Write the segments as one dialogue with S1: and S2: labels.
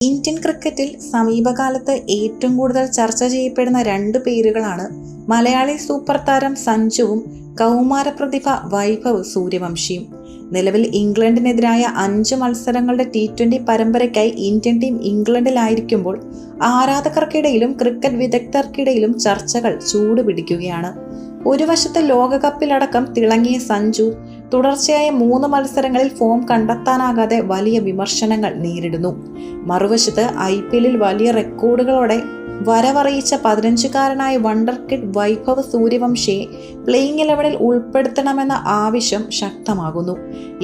S1: Indian ക്രിക്കറ്റിൽ സമീപകാലത്ത് ഏറ്റവും കൂടുതൽ ചർച്ച ചെയ്യപ്പെടുന്ന രണ്ട് പേരുകളാണ് മലയാളി സൂപ്പർ താരം സഞ്ജുവും കൗമാരപ്രതിഭ വൈഭവ് സൂര്യവംശിയും. നിലവിൽ ഇംഗ്ലണ്ടിനെതിരായ 5 മത്സരങ്ങളുടെ T20 പരമ്പരയ്ക്കായി ഇന്ത്യൻ ടീം ഇംഗ്ലണ്ടിലായിരിക്കുമ്പോൾ ആരാധകർക്കിടയിലും ക്രിക്കറ്റ് വിദഗ്ധർക്കിടയിലും ചർച്ചകൾ ചൂടുപിടിക്കുകയാണ്. ഒരു വശത്ത് ലോകകപ്പിലടക്കം തിളങ്ങിയ സഞ്ജു തുടർച്ചയായ 3 മത്സരങ്ങളിൽ ഫോം കണ്ടെത്താനാകാതെ വലിയ വിമർശനങ്ങൾ നേരിടുന്നു. മറുവശത്ത് IPL-ൽ വലിയ റെക്കോർഡുകളോടെ വരവറിയിച്ച 15-കാരനായ വണ്ടർ കിഡ് വൈഭവ് സൂര്യവംശിയെ പ്ലേയിങ് 11-ൽ ഉൾപ്പെടുത്തണമെന്ന ആവശ്യം ശക്തമാകുന്നു.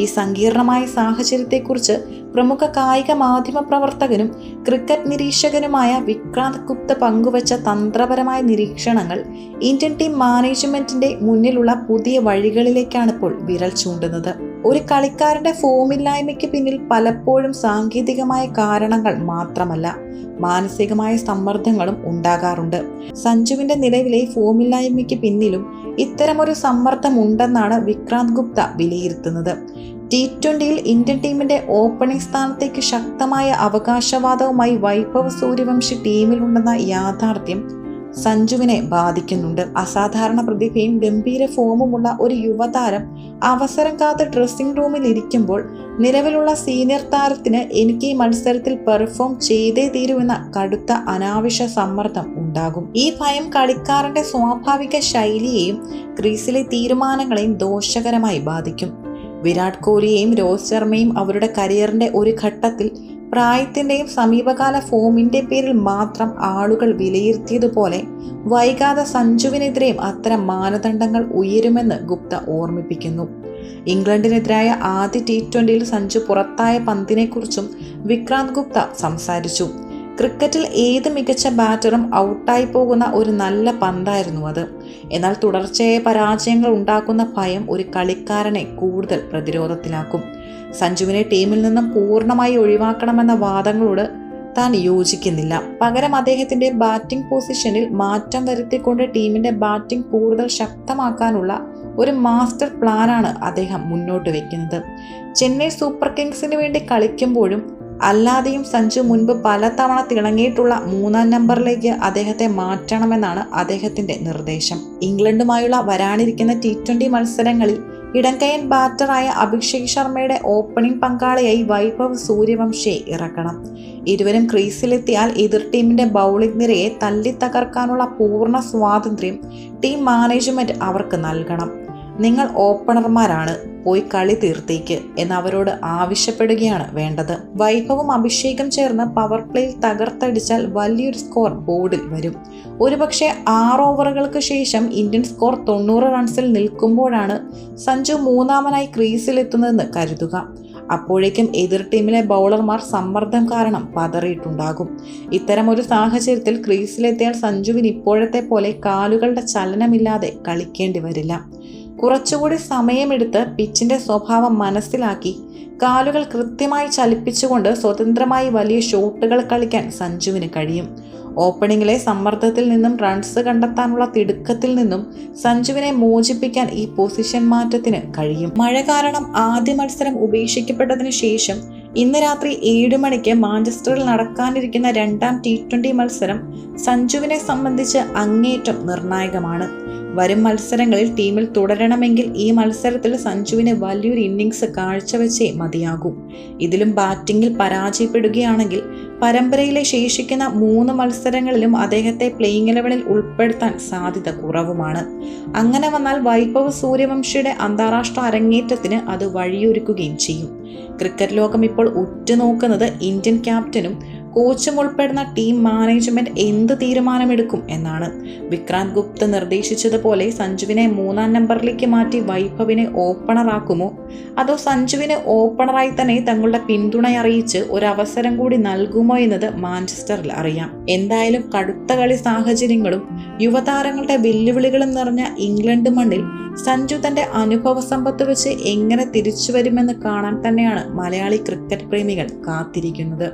S1: ഈ സങ്കീർണമായ സാഹചര്യത്തെക്കുറിച്ച് പ്രമുഖ കായിക മാധ്യമ പ്രവർത്തകനും ക്രിക്കറ്റ് നിരീക്ഷകനുമായ വിക്രാന്ത് ഗുപ്ത പങ്കുവച്ച തന്ത്രപരമായ നിരീക്ഷണങ്ങൾ ഇന്ത്യൻ ടീം മാനേജ്മെന്റിന്റെ മുന്നിലുള്ള പുതിയ വഴികളിലേക്കാണിപ്പോൾ വിരൽ ചൂണ്ടുന്നത്. ഒരു കളിക്കാരന്റെ ഫോമില്ലായ്മയ്ക്ക് പിന്നിൽ പലപ്പോഴും സാങ്കേതികമായ കാരണങ്ങൾ മാത്രമല്ല, മാനസികമായ സമ്മർദ്ദങ്ങളും ഉണ്ടാകാറുണ്ട്. സഞ്ജുവിന്റെ നിലവിലെ ഫോമില്ലായ്മയ്ക്ക് പിന്നിലും ഇത്തരമൊരു സമ്മർദ്ദം ഉണ്ടെന്നാണ് വിക്രാന്ത് ഗുപ്ത വിലയിരുത്തുന്നത്. T20-ൽ ഇന്ത്യൻ ടീമിന്റെ ഓപ്പണിംഗ് സ്ഥാനത്തേക്ക് ശക്തമായ അവകാശവാദവുമായി വൈഭവ് സൂര്യവംശി ടീമിലുണ്ടെന്ന യാഥാർത്ഥ്യം സഞ്ജുവിനെ ബാധിക്കുന്നുണ്ട്. അസാധാരണ പ്രതിഭയും ഗംഭീര ഫോമുമുള്ള ഒരു യുവതാരം അവസരം കാത്ത് ഡ്രസ്സിംഗ് റൂമിൽ ഇരിക്കുമ്പോൾ നിലവിലുള്ള സീനിയർ താരത്തിന് എനിക്ക് ഈ മത്സരത്തിൽ പെർഫോം ചെയ്തേ തീരുവെന്ന കടുത്ത അനാവശ്യ സമ്മർദ്ദം ഉണ്ടാകും. ഈ ഭയം കളിക്കാരന്റെ സ്വാഭാവിക ശൈലിയെയും ക്രീസിലെ തീരുമാനങ്ങളെയും ദോഷകരമായി ബാധിക്കും. വിരാട് കോഹ്ലിയെയും രോഹിത് ശർമ്മയും അവരുടെ കരിയറിന്റെ ഒരു ഘട്ടത്തിൽ പ്രായത്തിന്റെയും സമീപകാല ഫോമിന്റെ പേരിൽ മാത്രം ആളുകൾ വിലയിരുത്തിയതുപോലെ വൈകാതെ സഞ്ജുവിനെതിരെയും അത്തരം മാനദണ്ഡങ്ങൾ ഉയരുമെന്ന് ഗുപ്ത ഓർമ്മിപ്പിക്കുന്നു. ഇംഗ്ലണ്ടിനെതിരായ ആദ്യ T20-ൽ സഞ്ജു പുറത്തായ പന്തിനെക്കുറിച്ചും വിക്രാന്ത് ഗുപ്ത സംസാരിച്ചു. ക്രിക്കറ്റിൽ ഏത് മികച്ച ബാറ്ററും ഔട്ടായി പോകുന്ന ഒരു നല്ല പന്തായിരുന്നു അത്. എന്നാൽ തുടർച്ചയായ പരാജയങ്ങൾ ഉണ്ടാക്കുന്ന ഭയം ഒരു കളിക്കാരനെ കൂടുതൽ പ്രതിരോധത്തിലാക്കും. സഞ്ജുവിനെ ടീമിൽ നിന്നും പൂർണ്ണമായി ഒഴിവാക്കണമെന്ന വാദങ്ങളോട് താൻ യോജിക്കുന്നില്ല. പകരം അദ്ദേഹത്തിന്റെ ബാറ്റിംഗ് പൊസിഷനിൽ മാറ്റം വരുത്തിക്കൊണ്ട് ടീമിന്റെ ബാറ്റിംഗ് കൂടുതൽ ശക്തമാക്കാനുള്ള ഒരു മാസ്റ്റർ പ്ലാനാണ് അദ്ദേഹം മുന്നോട്ട് വയ്ക്കുന്നത്. ചെന്നൈ സൂപ്പർ കിങ്സിന് വേണ്ടി കളിക്കുമ്പോഴും അല്ലാതെയും സഞ്ജു മുൻപ് പലതവണ തിളങ്ങിയിട്ടുള്ള 3-ാം നമ്പറിലേക്ക് അദ്ദേഹത്തെ മാറ്റണമെന്നാണ് അദ്ദേഹത്തിന്റെ നിർദ്ദേശം. ഇംഗ്ലണ്ടുമായുള്ള വരാനിരിക്കുന്ന T20 മത്സരങ്ങളിൽ ഇടംകൈയൻ ബാറ്ററായ അഭിഷേക് ശർമ്മയുടെ ഓപ്പണിംഗ് പങ്കാളിയായി വൈഭവ് സൂര്യവംശിയെ ഇറക്കണം. ഇരുവരും ക്രീസിലെത്തിയാൽ എതിർ ടീമിന്റെ ബൗളിംഗ് നിരയെ തല്ലി തകർക്കാനുള്ള പൂർണ്ണ സ്വാതന്ത്ര്യം ടീം മാനേജ്മെന്റ് അവർക്ക് നൽകണം. നിങ്ങൾ ഓപ്പണർമാരാണ്, പോയി കളി തീർത്തേക്ക് എന്ന് അവരോട് ആവശ്യപ്പെടുകയാണ് വേണ്ടത്. വൈഭവും അഭിഷേകും ചേർന്ന് പവർ പ്ലേയിൽ തകർത്തടിച്ചാൽ വലിയൊരു സ്കോർ ബോർഡിൽ വരും. ഒരുപക്ഷെ 6 ഓവറുകൾക്ക് ശേഷം ഇന്ത്യൻ സ്കോർ 90 റൺസിൽ നിൽക്കുമ്പോഴാണ് സഞ്ജു 3-ാമനായി ക്രീസിലെത്തുന്നതെന്ന് കരുതുക. അപ്പോഴേക്കും എതിർ ടീമിലെ ബൗളർമാർ സമ്മർദ്ദം കാരണം പതറിയിട്ടുണ്ടാകും. ഇത്തരമൊരു സാഹചര്യത്തിൽ ക്രീസിലെത്തിയാൽ സഞ്ജുവിന് ഇപ്പോഴത്തെ പോലെ കാലുകളുടെ ചലനമില്ലാതെ കളിക്കേണ്ടി വരില്ല. കുറച്ചുകൂടി സമയമെടുത്ത് പിച്ചിന്റെ സ്വഭാവം മനസ്സിലാക്കി കാലുകൾ കൃത്യമായി ചലിപ്പിച്ചുകൊണ്ട് സ്വതന്ത്രമായി വലിയ ഷോട്ടുകൾ കളിക്കാൻ സഞ്ജുവിന് കഴിയും. ഓപ്പണിംഗിലെ സമ്മർദ്ദത്തിൽ നിന്നും റൺസ് കണ്ടെത്താനുള്ള തിടുക്കത്തിൽ നിന്നും സഞ്ജുവിനെ മോചിപ്പിക്കാൻ ഈ പൊസിഷൻ മാറ്റത്തിന് കഴിയും. മഴ കാരണം ആദ്യ മത്സരം ഉപേക്ഷിക്കപ്പെട്ടതിനു ശേഷം ഇന്ന് രാത്രി 7 മണിക്ക് മാഞ്ചസ്റ്ററിൽ നടക്കാനിരിക്കുന്ന 2-ാം T20 മത്സരം സഞ്ജുവിനെ സംബന്ധിച്ച് അങ്ങേയറ്റം നിർണായകമാണ്. വരും മത്സരങ്ങളിൽ ടീമിൽ തുടരണമെങ്കിൽ ഈ മത്സരത്തിൽ സഞ്ജുവിന് വലിയൊരു ഇന്നിംഗ്സ് കാഴ്ചവെച്ചേ മതിയാകൂ. ഇതിലും ബാറ്റിംഗിൽ പരാജയപ്പെടുകയാണെങ്കിൽ പരമ്പരയിലെ ശേഷിക്കുന്ന 3 മത്സരങ്ങളിലും അദ്ദേഹത്തെ പ്ലേയിങ് 11-ൽ ഉൾപ്പെടുത്താൻ സാധ്യത കുറവുമാണ്. അങ്ങനെ വന്നാൽ വൈഭവ് സൂര്യവംശിയുടെ അന്താരാഷ്ട്ര അരങ്ങേറ്റത്തിന് അത് വഴിയൊരുക്കുകയും ചെയ്യും. ക്രിക്കറ്റ് ലോകം ഇപ്പോൾ ഉറ്റുനോക്കുന്നത് ഇന്ത്യൻ ക്യാപ്റ്റനും കോച്ചും ഉൾപ്പെടുന്ന ടീം മാനേജ്മെന്റ് എന്ത് തീരുമാനമെടുക്കും എന്നാണ്. വിക്രാന്ത് ഗുപ്ത നിർദ്ദേശിച്ചതുപോലെ സഞ്ജുവിനെ 3-ാം നമ്പറിലേക്ക് മാറ്റി വൈഭവിനെ ഓപ്പണറാക്കുമോ, അതോ സഞ്ജുവിന് ഓപ്പണറായി തന്നെ തങ്ങളുടെ പിന്തുണ അറിയിച്ച് ഒരു അവസരം കൂടി നൽകുമോ എന്നത് മാഞ്ചസ്റ്ററിൽ അറിയാം. എന്തായാലും കടുത്ത കളി സാഹചര്യങ്ങളും യുവതാരങ്ങളുടെ വെല്ലുവിളികളും നിറഞ്ഞ ഇംഗ്ലണ്ട് മണ്ണിൽ സഞ്ജു തന്റെ അനുഭവ സമ്പത്ത് വെച്ച് എങ്ങനെ തിരിച്ചു വരുമെന്ന് കാണാൻ തന്നെയാണ് മലയാളി ക്രിക്കറ്റ് പ്രേമികൾ കാത്തിരിക്കുന്നത്.